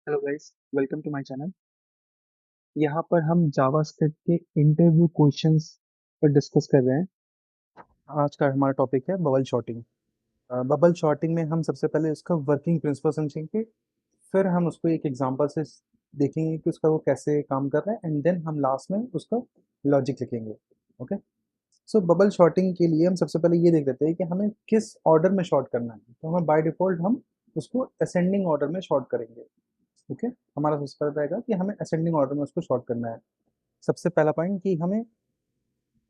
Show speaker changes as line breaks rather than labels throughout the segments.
Hello guys, welcome to my channel. यहाँ पर हम जावास्क्रिप्ट के इंटरव्यू क्वेश्चंस पर डिस्कस कर रहे हैं। आज का हमारा टॉपिक है बबल शॉटिंग। बबल शॉटिंग में हम सबसे पहले उसका वर्किंग प्रिंसिपल समझेंगे, फिर हम उसको एक एग्जांपल से देखेंगे कि उसका वो कैसे काम कर रहा है, एंड देन हम लास्ट में उसका लॉजिक लिखेंगे। ओके। सो बबल शॉटिंग के लिए हम सबसे पहले ये देख लेते हैं कि हमें किस ऑर्डर में शॉर्ट करना है। तो हमें बाय डिफॉल्ट हम उसको असेंडिंग ऑर्डर में शॉर्ट करेंगे। ओके। हमारा सबसे पहले रहेगा कि हमें असेंडिंग ऑर्डर में उसको शॉर्ट करना है। सबसे पहला पॉइंट कि हमें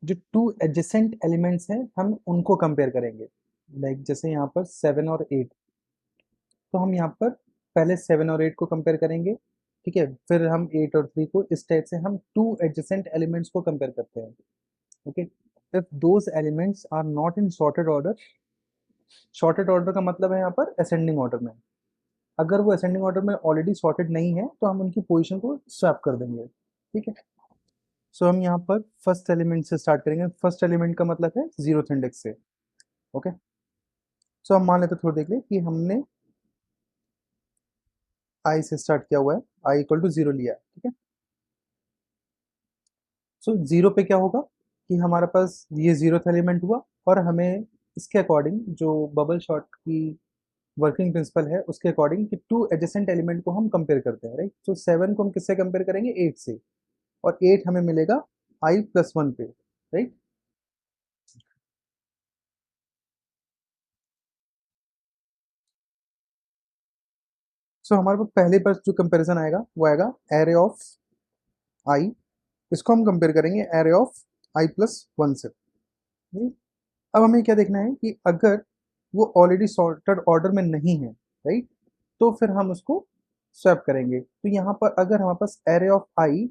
जो टू एडजेसेंट एलिमेंट्स हैं हम उनको कंपेयर करेंगे। लाइक जैसे यहाँ पर 7 और 8, तो हम यहाँ पर पहले 7 और 8 को कंपेयर करेंगे। ठीक है, फिर हम 8 और 3 को। इस टाइप से हम टू एडजेसेंट एलिमेंट्स को कंपेयर करते हैं। Okay. If those elements are not in sorted order, sorted order का मतलब है यहाँ पर असेंडिंग ऑर्डर में। अगर वो असेंडिंग ऑर्डर में ऑलरेडी सॉर्टेड नहीं है तो हम उनकी पोजीशन को स्वैप कर देंगे। ठीक है। सो हम यहाँ पर फर्स्ट एलिमेंट से स्टार्ट करेंगे। फर्स्ट एलिमेंट का मतलब है जीरोथ इंडेक्स से। ओके। सो हम मान लेते थोड़ी देख ले कि हमने आई से स्टार्ट किया हुआ है, आई इक्वल टू 0 लिया है। ठीक है। सो 0 पे क्या होगा कि हमारे पास ये जीरोथ एलिमेंट हुआ, और हमें इसके अकॉर्डिंग जो बबल शॉट की वर्किंग प्रिंसिपल है उसके अकॉर्डिंग कि टू एडजेसेंट एलिमेंट को हम कंपेयर करते हैं। राइट। सो 7 को हम किससे कंपेयर करेंगे? 8 से। और 8 हमें मिलेगा i+1 पे। राइट। सो हमारे पास पहले पर जो कंपैरिजन आएगा वो आएगा एरे ऑफ आई। इसको हम कंपेयर करेंगे एरे ऑफ i+1 से। राइट? अब हमें क्या देखना है कि अगर वो ऑलरेडी सॉर्टेड ऑर्डर में नहीं है, राइट, तो फिर हम उसको स्वैप करेंगे। तो यहाँ पर अगर हमारे पास array of I,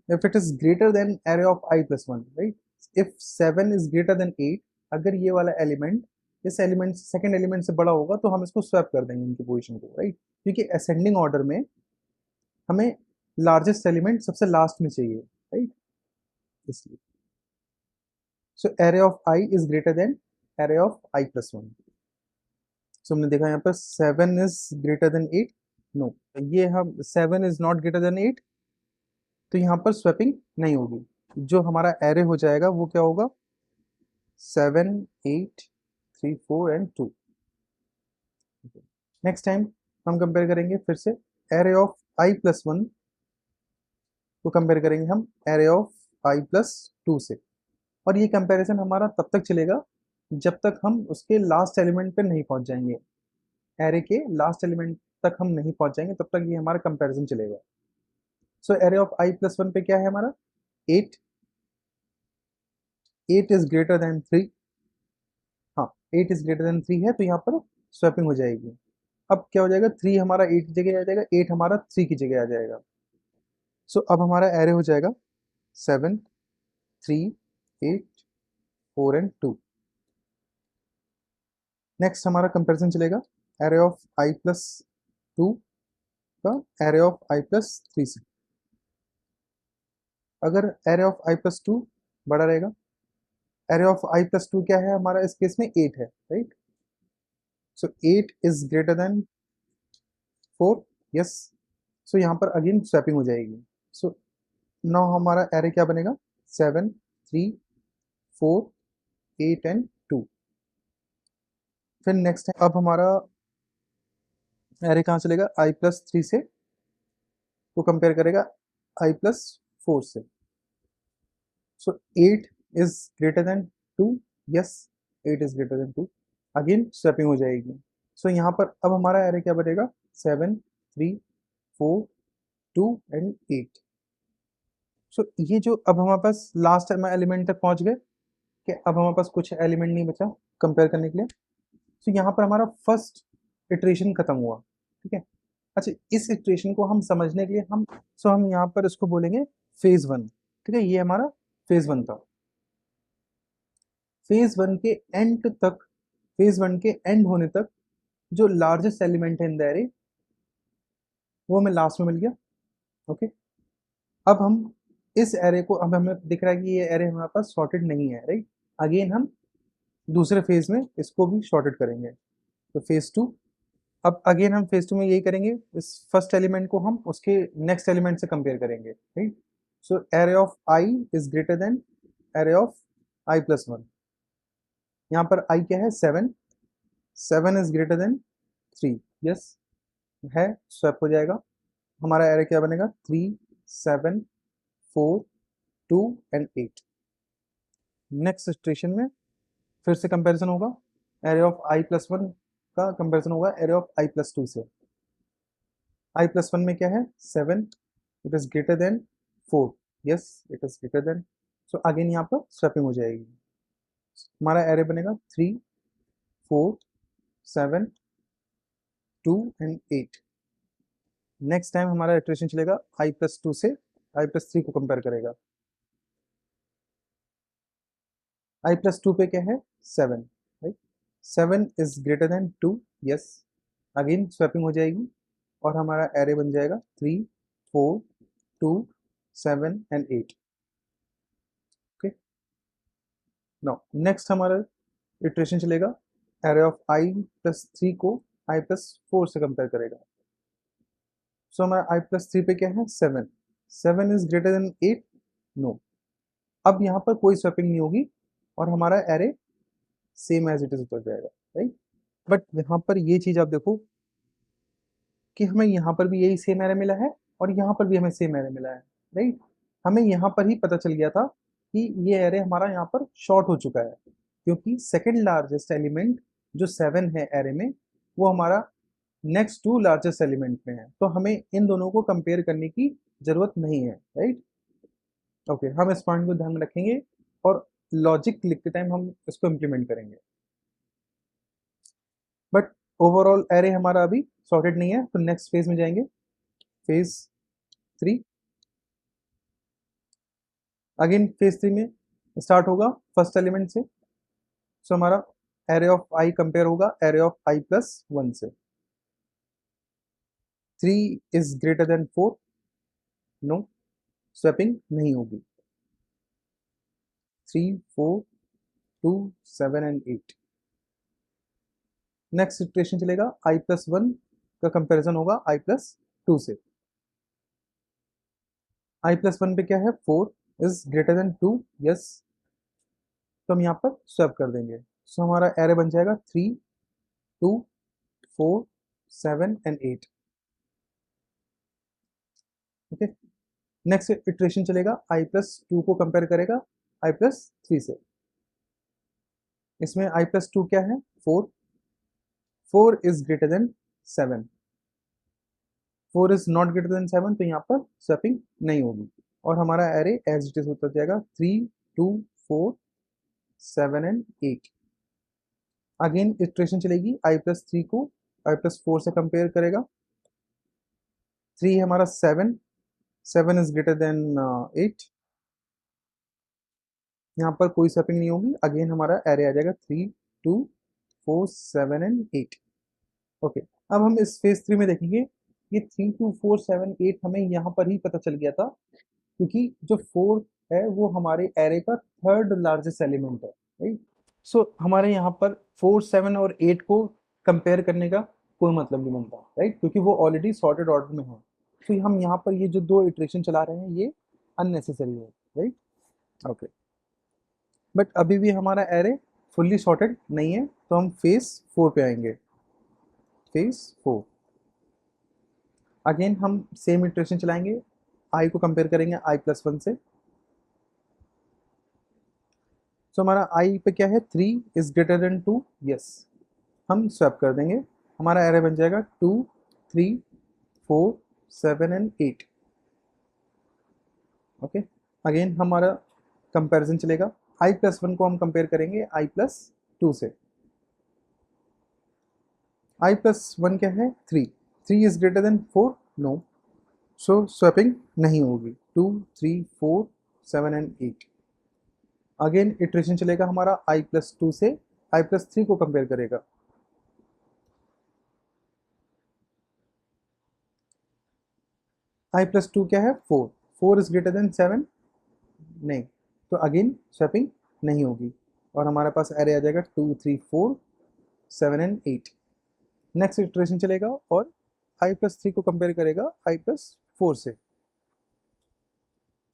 if it is greater than array of i+1, right, if 7 is greater than 8, अगर ये वाला एलिमेंट इस एलिमेंट सेकंड एलिमेंट से बड़ा होगा तो हम इसको स्वैप कर देंगे इनकी पोजीशन को। राइट। क्योंकि असेंडिंग ऑर्डर में हमें लार्जेस्ट एलिमेंट सबसे लास्ट में चाहिए। राइट। इसलिए so array of I is greater than array of i+1। So हमने देखा यहाँ पर 7 इज ग्रेटर देन 8। नो, ये हम 7 इज नॉट ग्रेटर देन 8, तो यहाँ पर स्वैपिंग नहीं होगी। जो हमारा एरे हो जाएगा वो क्या होगा? 7, 8, 3, 4 एंड 2। नेक्स्ट टाइम हम कंपेयर करेंगे फिर से एरे ऑफ i+1 को कंपेयर करेंगे हम एरे ऑफ i+2 से। और ये कंपैरिजन हमारा तब तक चलेगा जब तक हम उसके लास्ट एलिमेंट पे नहीं पहुंच जाएंगे। एरे के लास्ट एलिमेंट तक हम नहीं पहुंच जाएंगे तब तक ये हमारा कंपैरिजन चलेगा। सो एरे ऑफ i+1 पे क्या है हमारा? 8। 8 इज ग्रेटर देन 3। हाँ, 8 इज ग्रेटर देन 3 है तो यहाँ पर स्वैपिंग हो जाएगी। अब क्या हो जाएगा? 3 हमारा 8 की जगह आ जाएगा, 8 हमारा 3 की जगह आ जाएगा। सो अब हमारा एरे हो जाएगा 7, 3, 8, 4 एंड 2। नेक्स्ट हमारा कंपैरिजन चलेगा एरे ऑफ i+2 का एरे ऑफ i+3 से। अगर एरे ऑफ i+2 बड़ा रहेगा, एरे ऑफ i+2 क्या है हमारा इस केस में? 8 है। Right. So 8 is greater than 4। Yes. So यहाँ पर अगेन स्वैपिंग हो जाएगी। सो नाउ हमारा एरे क्या बनेगा? 7, 3, 4, 8 एंड 2। फिर नेक्स्ट है अब हमारा एरे कहाँ चलेगा? i+3 से वो कंपेयर करेगा i+4 से। सो 8 is greater than 2। Yes, 8 is greater than 2। Again swapping हो जाएगी। सो यहाँ पर अब हमारा एरे क्या बनेगा? 7, 3, 4, 2 एंड 8। सो ये जो अब हमारे पास लास्ट एलिमेंट तक पहुंच गए कि अब हमारे पास कुछ एलिमेंट नहीं बचा कंपेयर करने के लिए। सो यहाँ पर हमारा फर्स्ट इटरेशन खत्म हुआ। ठीक है। अच्छा, इस इटरेशन को हम समझने के लिए हम यहाँ पर इसको बोलेंगे फेज 1। ठीक है, ये हमारा फेज 1 था। फेज 1 के एंड तक, फेज 1 के एंड होने तक जो लार्जेस्ट एलिमेंट है इन द एरे वो हमें लास्ट में मिल गया। ओके। अब हम इस एरे को, अब हमें दिख रहा है कि ये एरे हमारे पास सॉर्टेड नहीं है। राइट। अगेन हम दूसरे फेज में इसको भी सॉर्टेड करेंगे। तो फेज 2। अब अगेन हम फेज 2 में यही करेंगे, इस फर्स्ट एलिमेंट को हम उसके नेक्स्ट एलिमेंट से कंपेयर करेंगे, right. So array of I is greater than array of i plus one. यहाँ पर आई क्या है, 7, 7 इज ग्रेटर देन 3, यस है, स्वैप हो जाएगा। हमारा एरे क्या बनेगा, 3, 7, 4, 2 एंड 8। नेक्स्ट सिचुएशन में फिर से कंपैरिजन होगा, array of i plus one का कंपैरिजन होगा array of i plus two से। आई प्लस वन में क्या है, 7, it is greater than 4, yes it is greater then. So again यहाँ पर स्वैपिंग हो जाएगी, हमारा एरे बनेगा 3, 4, 7, 2 एंड 8। नेक्स्ट टाइम हमारा इटरेशन चलेगा आई प्लस टू से आई प्लस थ्री को कंपेयर करेगा। आई प्लस टू पे क्या है, 7, right. 7 is greater than 2, yes again swapping हो जाएगी और हमारा एरे बन जाएगा 3, 4, 2, 7 एंड 8। ओके, नाउ नेक्स्ट हमारा इटरेशन चलेगा, array of i plus three को आई प्लस फोर से कंपेयर करेगा। सो हमारा आई प्लस थ्री पे क्या है, 7, 7 इज ग्रेटर देन 8, नो। अब यहाँ पर कोई स्वैपिंग नहीं होगी और हमारा array same as it is उतर जाएगा, राइट। बट यहाँ पर ये चीज आप देखो कि हमें यहाँ पर भी यही सेम एरे मिला है और यहाँ पर भी हमें सेम एरे मिला है, राइट। हमें यहाँ पर ही पता चल गया था कि ये एरे हमारा यहाँ पर शॉर्ट हो चुका है, क्योंकि सेकेंड लार्जेस्ट एलिमेंट जो 7 है एरे में, वो हमारा नेक्स्ट टू लार्जेस्ट एलिमेंट में है, तो हमें इन दोनों को कंपेयर करने की जरूरत नहीं है, राइट। ओके, हम इस पॉइंट को ध्यान में रखेंगे और लॉजिक लिखते टाइम हम इसको इम्प्लीमेंट करेंगे। बट ओवरऑल एरे हमारा अभी सॉर्टेड नहीं है, तो नेक्स्ट फेज में जाएंगे, फेज 3। अगेन फेज 3 में स्टार्ट होगा फर्स्ट एलिमेंट से। सो हमारा एरे ऑफ आई कंपेयर होगा array of i plus one से। 3 is greater than 4, no swapping नहीं होगी। 3, 4, 2, 7 एंड 8। नेक्स्ट सिचुएशन चलेगा, आई प्लस वन का कंपेरिजन होगा आई प्लस टू से। आई प्लस वन पे क्या है, 4 इज ग्रेटर देन 2, यस, तो हम यहाँ पर स्वैप कर देंगे। सो हमारा एरे बन जाएगा 3, 2, 4, 7 एंड 8। ओके, नेक्स्ट इटरेशन चलेगा, आई प्लस टू को कंपेयर करेगा आई प्लस थ्री से। इसमें आई प्लस टू क्या है, 4, 4 is greater then 7, 4 is not greater than 7, तो यहाँ पर स्वैपिंग नहीं होगी और हमारा एरे एज इट इज होता जाएगा 3, 2, 4, 7 एंड 8। अगेन इटरेशन चलेगी, आई प्लस थ्री को आई प्लस फोर से कंपेयर करेगा। 3 हमारा 7, 7 इज ग्रेटर देन 8, यहाँ पर कोई स्वैपिंग नहीं होगी। अगेन हमारा एरे आ जाएगा 3, 2, 4, 7 एंड 8। ओके, अब हम इस फेज 3 में देखेंगे, ये 3, 2, 4, 7, 8 हमें यहाँ पर ही पता चल गया था, क्योंकि जो 4 है वो हमारे एरे का थर्ड लार्जेस्ट एलिमेंट है, राइट। सो हमारे यहाँ पर 4, 7 और 8 को कंपेयर करने का कोई मतलब नहीं बनता, राइट, क्योंकि वो ऑलरेडी सॉर्टेड ऑर्डर में है। तो हम यहाँ पर ये जो दो इटरेशन चला रहे हैं ये अननेसेसरी है, राइट। ओके, बट अभी भी हमारा एरे फुल्ली सॉर्टेड नहीं है, तो हम फेज 4 पे आएंगे। फेज 4, अगेन हम सेम इटरेशन चलाएंगे, आई को कंपेयर करेंगे आई प्लस वन से। सो हमारा आई पे क्या है, 3 इज ग्रेटर देन 2, यस, हम स्वैप कर देंगे, हमारा एरे बन जाएगा 2, 3, 4, 7 एंड 8। ओके, अगेन हमारा कंपैरिजन चलेगा, आई प्लस वन को हम कंपेयर करेंगे आई प्लस टू से। आई प्लस वन क्या है, 3, 3 is greater than 4, no, so swapping नहीं होगी। 2, 3, 4, 7 एंड 8। अगेन इटरेशन चलेगा हमारा आई प्लस टू से आई प्लस थ्री को कंपेयर करेगा। आई प्लस टू क्या है, 4, 4 इज ग्रेटर देन 7, नहीं, तो अगेन स्वैपिंग नहीं होगी और हमारे पास एरे आ जाएगा 2, 3, 4, 7 एंड 8। नेक्स्ट इटरेशन चलेगा और i+3 को कंपेयर करेगा i+4 से।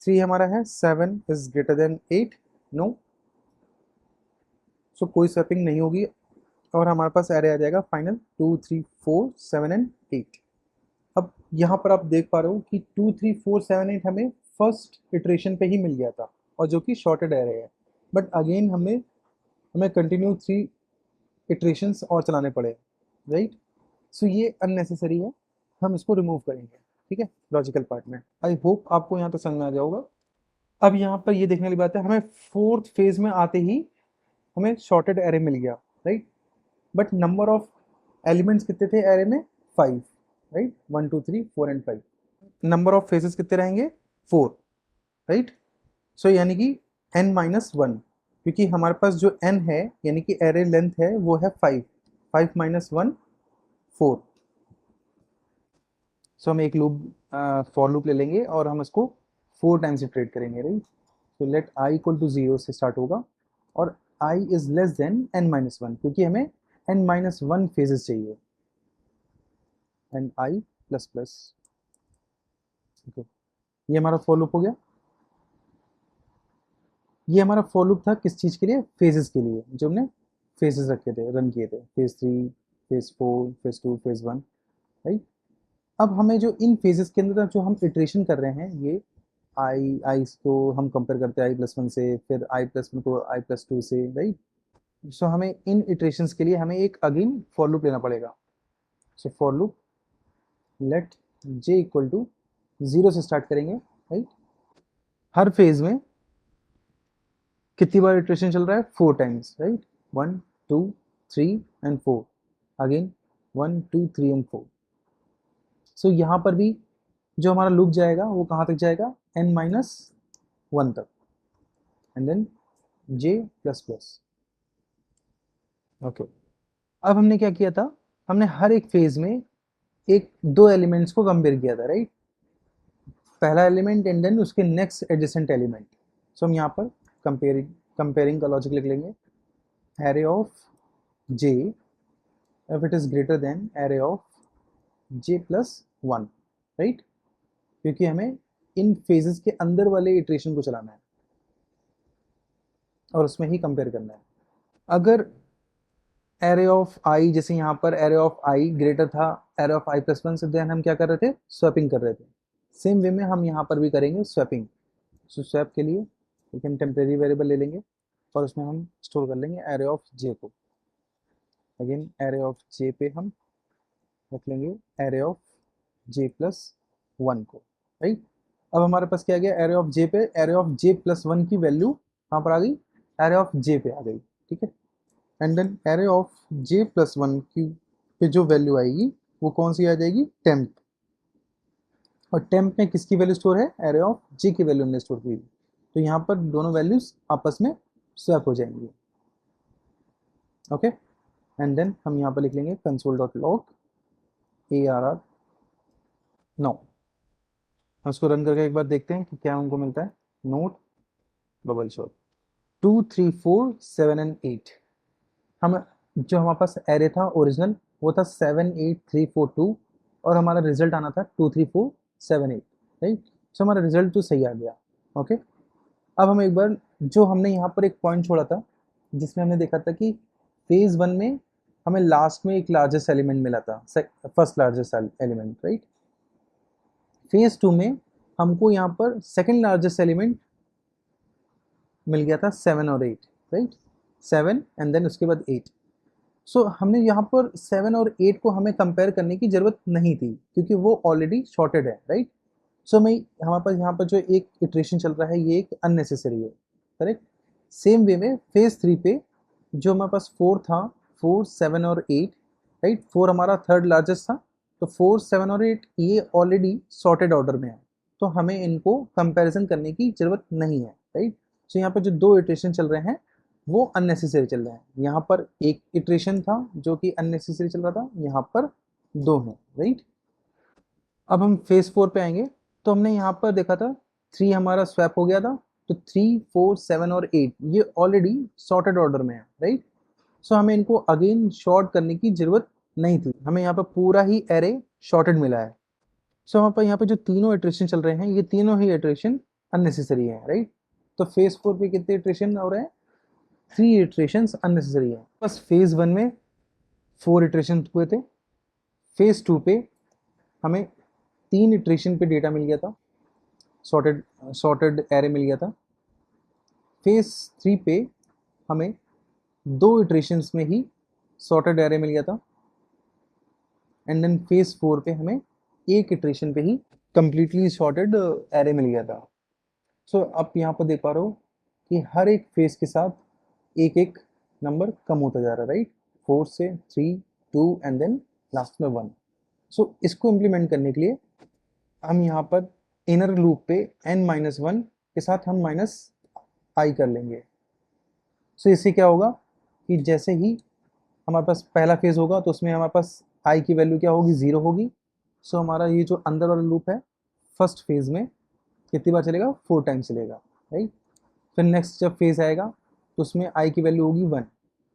3 हमारा है, 7 इज ग्रेटर देन 8, नो, सो कोई स्वैपिंग नहीं होगी और हमारे पास एरे आ जाएगा फाइनल 2 3 4 7 एंड 8। अब यहाँ पर आप देख पा रहे हो कि 2 3 4 7 8 हमें फर्स्ट इटरेशन पे ही मिल गया था और जो कि शॉर्टेड एरे है, बट अगेन हमें कंटिन्यू 3 इटरेशंस और चलाने पड़े, राइट। सो ये अननेसेसरी है, हम इसको रिमूव करेंगे, ठीक है, लॉजिकल पार्ट में। आई होप आपको यहाँ तक समझ में आ जाएगा। अब यहाँ पर ये देखने वाली बात है, हमें फोर्थ फेज में आते ही हमें शॉर्टेड एरे मिल गया, right, but number of elements कितने थे एरे में? 5, right, 1 2 3 4 and 5। Number of phases कितने रहेंगे? 4, राइट। सो यानी कि n-1, क्योंकि हमारे पास जो n है यानी कि एरे लेंथ है वो है 5, 5 - 1 4। सो हम एक लूप फॉर लूप ले लेंगे और हम इसको 4 टाइम्स इटरेट करेंगे, राइट। तो लेट i = 0 से स्टार्ट होगा और i is less than n-1, क्योंकि हमें n-1 फेजेस चाहिए, एंड i प्लस प्लस, ठीक है। ये हमारा फॉर लूप हो गया। ये हमारा फॉर लूप था किस चीज़ के लिए? फेजेस के लिए, जो हमने फेजेस रखे थे, रन किए थे, phase 3, phase 4, phase 2, phase 1, right. अब हमें जो इन फेजेस के अंदर जो हम इटरेशन कर रहे हैं, ये आई को हम कंपेयर करते हैं i+1 से, फिर i+1 को i+2 से, राइट। सो हमें इन इटरेशंस के लिए हमें एक अगेन फॉर लूप लेना पड़ेगा। So for loop let j = 0 से स्टार्ट करेंगे, राइट। हर फेज में कितनी बार इटरेशन चल रहा है? 4 times, right, 1 2 3 and 4, again 1 2 3 and 4। सो यहाँ पर भी जो हमारा लूप जाएगा वो कहाँ तक जाएगा? n-1 तक, and then j plus plus, okay. अब हमने क्या किया था? हमने हर एक फेज में एक दो एलिमेंट्स को कंपेयर किया था, राइट। पहला एलिमेंट एंड देन उसके नेक्स्ट एडजेसेंट एलिमेंट। सो हम यहाँ पर कंपेयरिंग का लॉजिक लिख लेंगे, array of j if it is greater than array of j+1, right, क्योंकि हमें इन फेजेस के अंदर वाले इटरेशन को चलाना है और उसमें ही कंपेयर करना है। अगर एरे ऑफ i, जैसे यहाँ पर एरे ऑफ i ग्रेटर था एरे ऑफ i+1 से, देन हम क्या कर रहे थे? स्वैपिंग कर रहे थे। सेम वे में हम यहाँ पर भी करेंगे स्वैपिंग। सो स्वैप के लिए एक हम टेम्परेरी वेरिएबल ले लेंगे और उसमें हम स्टोर कर लेंगे एरे ऑफ j को। अगेन एरे ऑफ j पे हम रख लेंगे एरे ऑफ j+1 को, राइट। अब हमारे पास क्या आ गया? एरे ऑफ j पे एरे ऑफ j+1 की वैल्यू कहाँ पर आ गई? एरे ऑफ j पे आ गई, ठीक है। And then array of j+1 की पे जो वैल्यू आएगी वो कौन सी आ जाएगी? टेम्प। और टेम्प में किसकी वैल्यू स्टोर है? एरे ऑफ j की वैल्यू हमने स्टोर की। तो यहाँ पर दोनों वैल्यूज आपस में स्वैप हो जाएंगी, ओके। एंड देन हम यहाँ पर लिख लेंगे console.log arr 9। हम इसको रन करके एक बार देखते हैं कि क्या हमको मिलता है। Note bubble shot 2 3 4 7 and 8। हम जो हमारे पास एरे था ओरिजिनल वो था 7 8 3 4 2 और हमारा रिजल्ट आना था 2 3 4 7 8, राइट। सो हमारा रिजल्ट तो सही आ गया, ओके। अब हम एक बार जो हमने यहाँ पर एक पॉइंट छोड़ा था जिसमें हमने देखा था कि फेज 1 में हमें लास्ट में एक लार्जेस्ट एलिमेंट मिला था, first largest element, right. Phase 2 में हमको यहाँ पर सेकेंड लार्जेस्ट एलिमेंट मिल गया था 7 और 8, राइट, 7 एंड देन उसके बाद 8। सो हमने यहाँ पर 7 और 8 को हमें कंपेयर करने की ज़रूरत नहीं थी क्योंकि वो ऑलरेडी शॉर्टेड है, राइट। सो हमारे पास यहाँ पर जो एक इटरेशन चल रहा है ये एक अननेसेसरी है, करेक्ट। सेम वे में फेज 3 पे जो हमारे पास 4 था, 4 7 और 8, राइट, 4 हमारा थर्ड लार्जेस्ट था, तो 4 7 और 8 ये ऑलरेडी सॉर्टेड ऑर्डर में है, तो हमें इनको कंपैरिजन करने की ज़रूरत नहीं है, राइट। सो यहाँ पर जो दो इटरेशन चल रहे हैं वो अननेसेसरी चल रहे हैं। यहाँ पर एक इटरेशन था जो कि अननेसेसरी चल रहा था, यहाँ पर दो हैं, राइट। अब हम फेज 4 पे आएंगे तो हमने यहाँ पर देखा था 3 हमारा स्वैप हो गया था, तो 3 4 7 और 8 ये ऑलरेडी सॉर्टेड ऑर्डर में है, राइट। सो हमें इनको अगेन शॉर्ट करने की ज़रूरत नहीं थी, हमें यहाँ पर पूरा ही एरे शॉर्टेड मिला है। सो हमारे पास यहाँ पे जो तीनों इटरेशन चल रहे हैं, ये तीनों ही इटरेशन अननेसेसरी है, राइट। तो फेज 4 पे कितने इटरेशन हो रहे हैं? 3 इटरेशंस अननेसेसरी है। बस फेज 1 में 4 इटरेशन हुए थे, फेज 2 पे हमें 3 इटरेशन पे डेटा मिल गया था, सॉर्टेड सॉर्टेड एरे मिल गया था। फेज 3 पे हमें 2 इटरेशंस में ही सॉर्टेड एरे मिल गया था, एंड देन फेज 4 पे हमें एक इटरेशन पे ही कंप्लीटली सॉर्टेड एरे मिल गया था। सो आप यहाँ पर देख पा रहे हो कि हर एक फेज के साथ एक एक नंबर कम होता जा रहा है, राइट। 4 से 3, 2 एंड देन लास्ट में 1। सो इसको इम्प्लीमेंट करने के लिए हम यहाँ पर इनर लूप पे n-1 के साथ हम माइनस आई कर लेंगे। सो इससे क्या होगा कि जैसे ही हमारे पास पहला फेज होगा तो उसमें हमारे पास आई की वैल्यू क्या होगी? 0 होगी। सो हमारा ये जो अंदर वाला लूप है फर्स्ट फेज में कितनी बार चलेगा? 4 टाइम्स चलेगा, राइट। फिर नेक्स्ट जब फेज आएगा तो उसमें आई की वैल्यू होगी 1,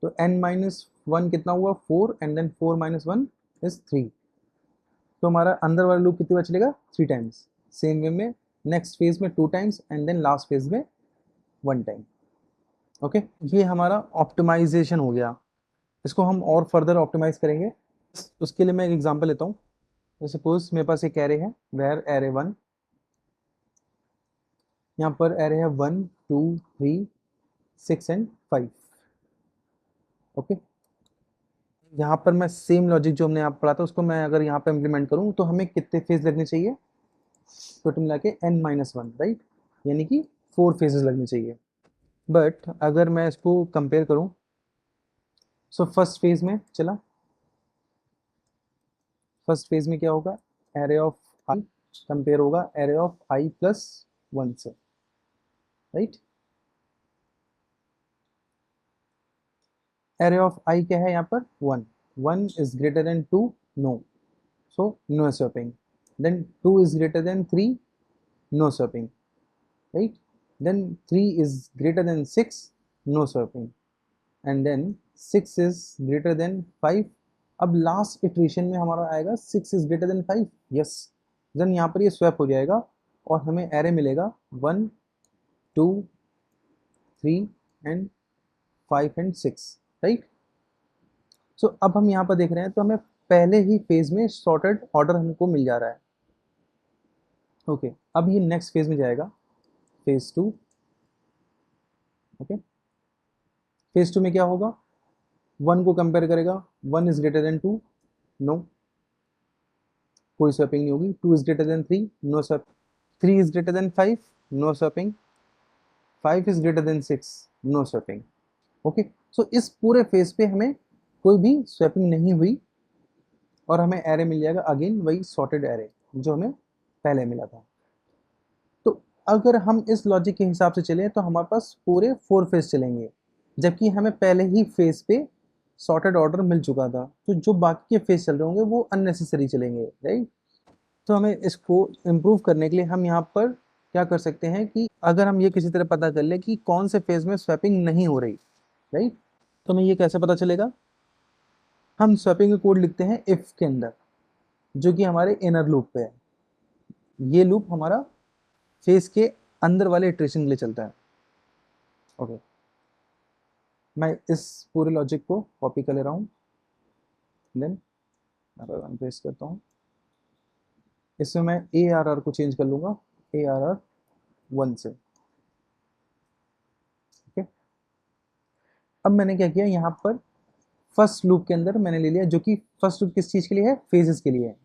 तो n-1 कितना हुआ? 4, एंड देन 4-1 इज 3। तो हमारा अंदर वाला लूप कितनी बार चलेगा? 3 टाइम्स। सेम वे में नेक्स्ट फेज में 2 times and then last phase में 1 टाइम। ओके, ये हमारा ऑप्टिमाइजेशन हो गया। इसको हम और फर्दर ऑप्टिमाइज करेंगे। उसके लिए मैं एक एग्जांपल लेता हूँ। सपोज मेरे पास एक एरे है, वेयर एरे 1, यहाँ पर एरे है 1, 2, 3, 6 एंड 5। ओके, यहाँ पर मैं सेम लॉजिक जो हमने यहाँ पढ़ा था उसको मैं अगर यहाँ पर इम्प्लीमेंट करूँ तो हमें कितने फेज लगने चाहिए? टोटल मिला के n-1, राइट, यानी कि 4 फेजेस लगने चाहिए। बट अगर मैं इसको कंपेयर करूँ, सो फर्स्ट फेज में चला, फर्स्ट फेज में क्या होगा? एरे ऑफ आई कंपेयर होगा एरे ऑफ आई प्लस 1 से, राइट। एरे ऑफ आई क्या है यहाँ पर? 1। 1 is greater than 2, no, so no swapping. Then 2 is greater than 3, no swapping, right? Then 3 is greater than 6, no swapping, and then 6 is greater than 5। अब last iteration में हमारा आएगा 6 is greater than 5, yes. Then यहाँ पर ये swap हो जाएगा और हमें एरे मिलेगा 1, 2, 3 एंड 5 एंड 6, राइट। सो अब हम यहाँ पर देख रहे हैं तो हमें पहले ही फेज में सॉर्टेड ऑर्डर हमको मिल जा रहा है। ओके, अब ये नेक्स्ट फेज में जाएगा, फेज 2। ओके, फेज 2 में क्या होगा? 1 को कंपेयर करेगा, 1 इज ग्रेटर देन 2, नो, कोई स्वैपिंग नहीं होगी। 2 is greater than 3, no swap. 3 is greater than 5, no swapping. 5 is greater than 6, no swapping. Okay, so इस पूरे फेज पे हमें कोई भी स्वैपिंग नहीं हुई और हमें एरे मिल जाएगा अगेन वही सॉर्टेड एरे जो हमें पहले मिला था। तो अगर हम इस लॉजिक के हिसाब से चलें तो हमारे पास पूरे 4 फेज चलेंगे, जबकि हमें पहले ही फेज पे सॉर्टेड ऑर्डर मिल चुका था, तो जो बाकी के फेज चल रहे होंगे वो अननेसेसरी चलेंगे, राइट। तो हमें इसको इम्प्रूव करने के लिए हम यहाँ पर क्या कर सकते हैं कि अगर हम ये किसी तरह पता कर ले कि कौन से फेज में स्वैपिंग नहीं हो रही, राइट, तो हमें ये कैसे पता चलेगा? हम स्वैपिंग का कोड लिखते हैं इफ के अंदर, जो कि हमारे इनर लूप पे है। ये लूप हमारा फेज के अंदर वाले इटरेशन के लिए चलता है। ओके, मैं इस पूरे लॉजिक को कॉपी कर ले रहा हूँ, देन रन पेस्ट करता हूँ। इसमें मैं ए आर आर को चेंज कर लूंगा ARR 1 से। ओके, अब मैंने क्या किया, यहाँ पर फर्स्ट लूप के अंदर मैंने ले लिया, जो कि फर्स्ट लूप किस चीज के लिए है? फेजेस के लिए है।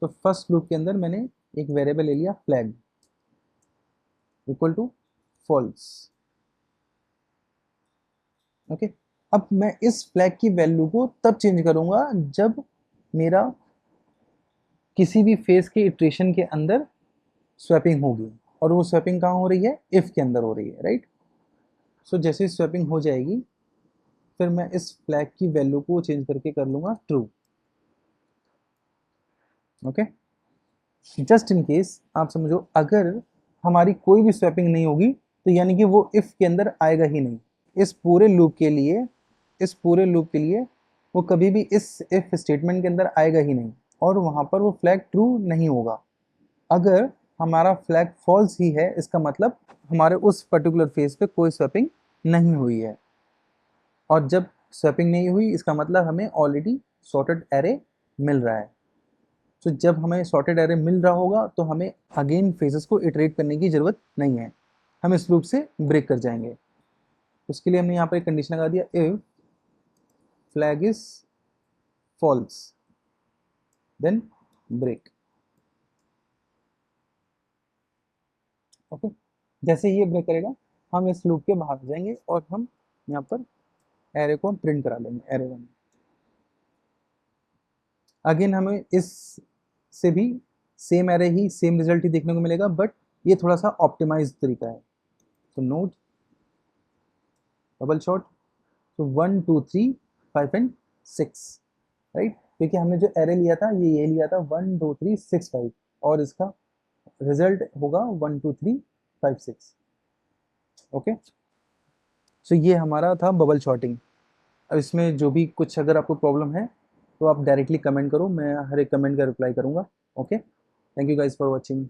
तो फर्स्ट लूप के अंदर मैंने एक वेरिएबल ले लिया flag equal to false. Okay, अब मैं इस फ्लैग की वैल्यू को तब चेंज करूंगा जब मेरा किसी भी फेज के इटरेशन के अंदर स्वैपिंग होगी, और वो स्वैपिंग कहाँ हो रही है? इफ के अंदर हो रही है, राइट। सो जैसे स्वैपिंग हो जाएगी फिर मैं इस फ्लैग की वैल्यू को चेंज करके कर लूंगा true. Okay, just in case आप समझो अगर हमारी कोई भी स्वैपिंग नहीं होगी तो यानी कि वो इफ के अंदर आएगा ही नहीं। इस पूरे लूप के लिए वो कभी भी इस इफ स्टेटमेंट के अंदर आएगा ही नहीं और वहाँ पर वो फ्लैग ट्रू नहीं होगा। अगर हमारा फ्लैग फॉल्स ही है, इसका मतलब हमारे उस पर्टिकुलर फेज पे कोई स्वैपिंग नहीं हुई है। और जब स्वैपिंग नहीं हुई, इसका मतलब हमें ऑलरेडी सॉर्टेड एरे मिल रहा है। तो जब हमें सॉर्टेड एरे मिल रहा होगा तो हमें अगेन फेजेस को इटरेट करने की ज़रूरत नहीं है, हम इस लूप से ब्रेक कर जाएंगे। उसके लिए हमने यहाँ पर एक कंडीशन लगा दिया, if flag is false then break. Okay, जैसे ये ब्रेक करेगा हम इस लूप के बाहर आ जाएंगे और हम यहाँ पर एरे को प्रिंट करा लेंगे, एरे वन। अगेन हमें इस से भी सेम एरे ही, सेम रिजल्ट ही देखने को मिलेगा, बट ये थोड़ा सा ऑप्टिमाइज तरीका है। तो नोट बबल शॉट, तो 1 2 3 5 एंड 6, राइट, क्योंकि हमने जो एरे लिया था ये लिया था 1 2 3 6 5 और इसका रिजल्ट होगा 1 2 3 5 6। ओके, सो ये हमारा था बबल शॉटिंग। अब इसमें जो भी कुछ अगर आपको प्रॉब्लम है तो आप डायरेक्टली कमेंट करो, मैं हर एक कमेंट का रिप्लाई करूंगा। Okay, thank you guys for watching.